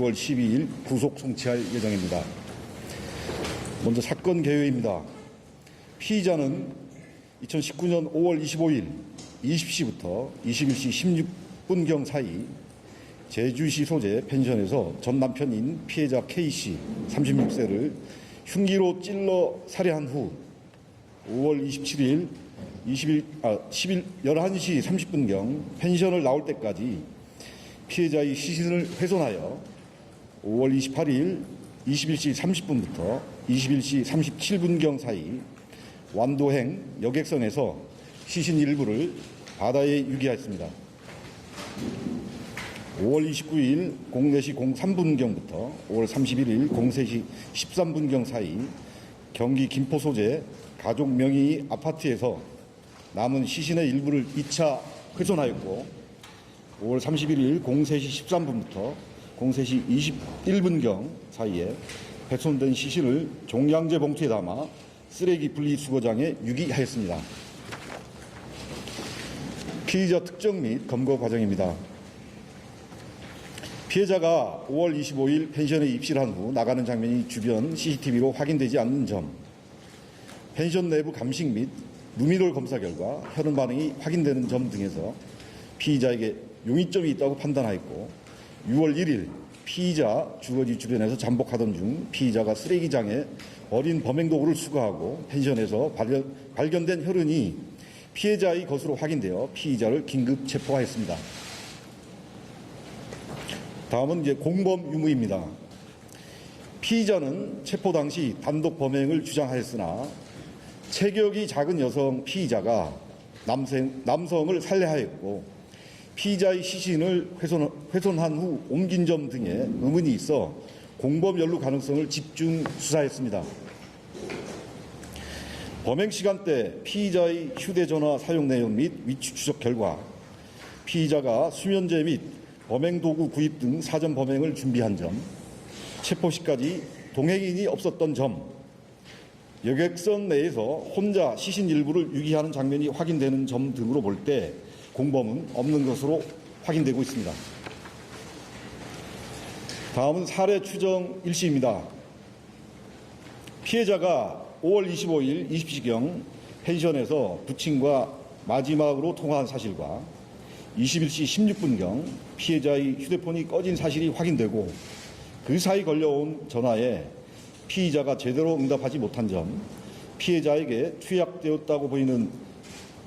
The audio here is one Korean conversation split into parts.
10월 12일 구속 송치할 예정입니다. 먼저 사건 개요입니다. 피의자는 2019년 5월 25일 20시부터 21시 16분경 사이 제주시 소재 펜션에서 전 남편인 피해자 K씨 36세를 흉기로 찔러 살해한 후 5월 27일 11시 30분경 펜션을 나올 때까지 피해자의 시신을 훼손하여 5월 28일 21시 30분부터 21시 37분경 사이 완도행 여객선에서 시신 일부를 바다에 유기하였습니다. 5월 29일 04시 03분경부터 5월 31일 03시 13분경 사이 경기 김포 소재 가족 명의 아파트에서 남은 시신의 일부를 2차 훼손하였고 5월 31일 03시 13분부터 03시 21분경 사이에 훼손된 시신을 종량제 봉투에 담아 쓰레기 분리수거장에 유기하였습니다. 피의자 특정 및 검거 과정입니다. 피해자가 5월 25일 펜션에 입실을 한 후 나가는 장면이 주변 CCTV로 확인되지 않는 점, 펜션 내부 감식 및 루미놀 검사 결과 혈흔 반응이 확인되는 점 등에서 피의자에게 용의점이 있다고 판단하였고 6월 1일 피의자 주거지 주변에서 잠복하던 중 피의자가 쓰레기장에 어린 범행 도구를 수거하고 펜션에서 발견된 혈흔이 피해자의 것으로 확인되어 피의자를 긴급 체포하였습니다. 다음은 이제 공범 유무입니다. 피의자는 체포 당시 단독 범행을 주장하였으나 체격이 작은 여성 피의자가 남성을 살해하였고 피의자의 시신을 훼손한 후 옮긴 점 등에 의문이 있어 공범 연루 가능성을 집중 수사했습니다. 범행 시간대 피의자의 휴대전화 사용 내용 및 위치 추적 결과 피의자가 수면제 및 범행 도구 구입 등 사전 범행을 준비한 점, 체포 시까지 동행인이 없었던 점, 여객선 내에서 혼자 시신 일부를 유기하는 장면이 확인되는 점 등으로 볼 때 공범은 없는 것으로 확인되고 있습니다. 다음은 사례 추정 일시입니다. 피해자가 5월 25일 20시경 펜션에서 부친과 마지막으로 통화한 사실과 21시 16분경 피해자의 휴대폰이 꺼진 사실이 확인되고 그 사이 걸려온 전화에 피의자가 제대로 응답하지 못한 점, 피해자에게 투약되었다고 보이는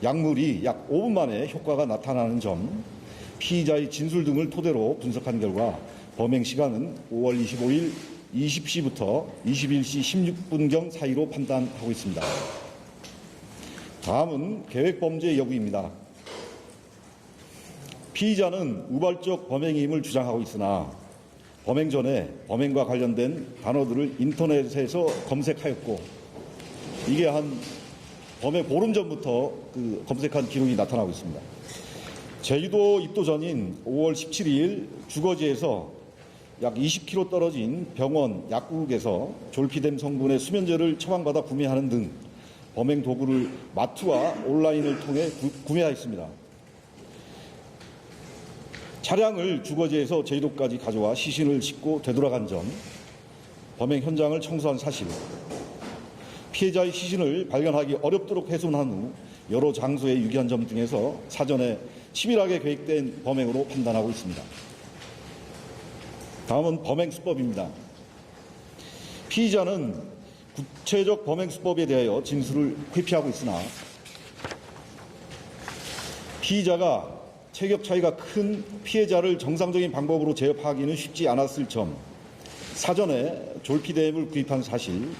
약물이 약 5분 만에 효과가 나타나는 점, 피의자의 진술 등을 토대로 분석한 결과 범행 시간은 5월 25일 20시부터 21시 16분경 사이로 판단하고 있습니다. 다음은 계획범죄 여부입니다. 피의자는 우발적 범행임을 주장하고 있으나 범행 전에 범행과 관련된 단어들을 인터넷에서 검색하였고 이게 한 범행 보름 전부터 검색한 기록이 나타나고 있습니다. 제주도 입도 전인 5월 17일 주거지에서 약 20km 떨어진 병원 약국에서 졸피뎀 성분의 수면제를 처방받아 구매하는 등 범행 도구를 마트와 온라인을 통해 구매하였습니다. 차량을 주거지에서 제주도까지 가져와 시신을 싣고 되돌아간 점, 범행 현장을 청소한 사실, 피해자의 시신을 발견하기 어렵도록 훼손한 후 여러 장소에 유기한 점 등에서 사전에 치밀하게 계획된 범행으로 판단하고 있습니다. 다음은 범행 수법입니다. 피의자는 구체적 범행 수법에 대하여 진술을 회피하고 있으나 피의자가 체격 차이가 큰 피해자를 정상적인 방법으로 제압하기는 쉽지 않았을 점, 사전에 졸피뎀을 구입한 사실,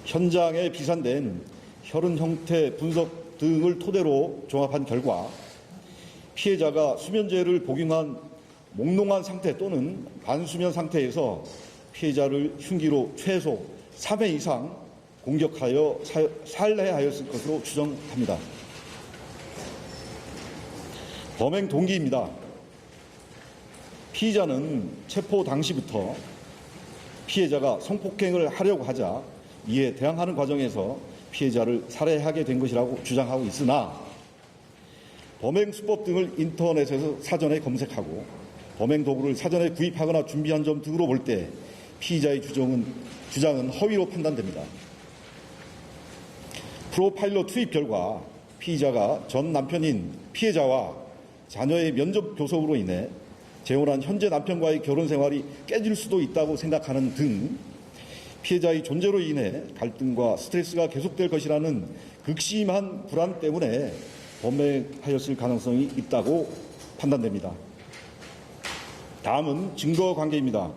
현장에 비산된 혈흔 형태 분석 등을 토대로 종합한 결과 피해자가 수면제를 복용한 몽롱한 상태 또는 반수면 상태에서 피해자를 흉기로 최소 3회 이상 공격하여 살해하였을 것으로 추정합니다. 범행 동기입니다. 피의자는 체포 당시부터 피해자가 성폭행을 하려고 하자 이에 대항하는 과정에서 피해자를 살해하게 된 것이라고 주장하고 있으나 범행 수법 등을 인터넷에서 사전에 검색하고 범행 도구를 사전에 구입하거나 준비한 점 등으로 볼 때 피의자의 주장은 허위로 판단됩니다. 프로파일러 투입 결과 피의자가 전 남편인 피해자와 자녀의 면접 교섭으로 인해 재혼한 현재 남편과의 결혼 생활이 깨질 수도 있다고 생각하는 등 피해자의 존재로 인해 갈등과 스트레스가 계속될 것이라는 극심한 불안 때문에 범행하였을 가능성이 있다고 판단됩니다. 다음은 증거 관계입니다.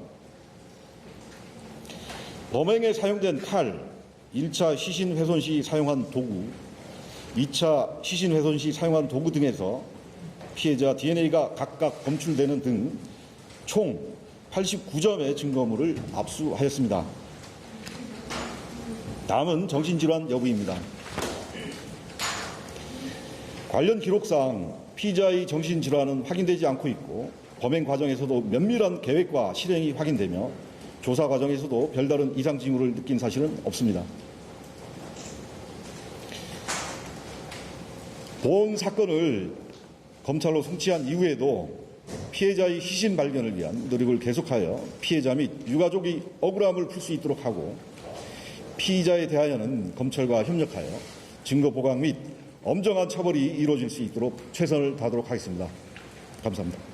범행에 사용된 칼, 1차 시신 훼손 시 사용한 도구, 2차 시신 훼손 시 사용한 도구 등에서 피해자 DNA가 각각 검출되는 등 총 89점의 증거물을 압수하였습니다. 다음은 정신질환 여부입니다. 관련 기록상 피의자의 정신질환은 확인되지 않고 있고 범행 과정에서도 면밀한 계획과 실행이 확인되며 조사 과정에서도 별다른 이상 징후를 느낀 사실은 없습니다. 본 사건을 검찰로 송치한 이후에도 피해자의 시신 발견을 위한 노력을 계속하여 피해자 및 유가족이 억울함을 풀 수 있도록 하고 피의자에 대하여는 검찰과 협력하여 증거 보강 및 엄정한 처벌이 이루어질 수 있도록 최선을 다하도록 하겠습니다. 감사합니다.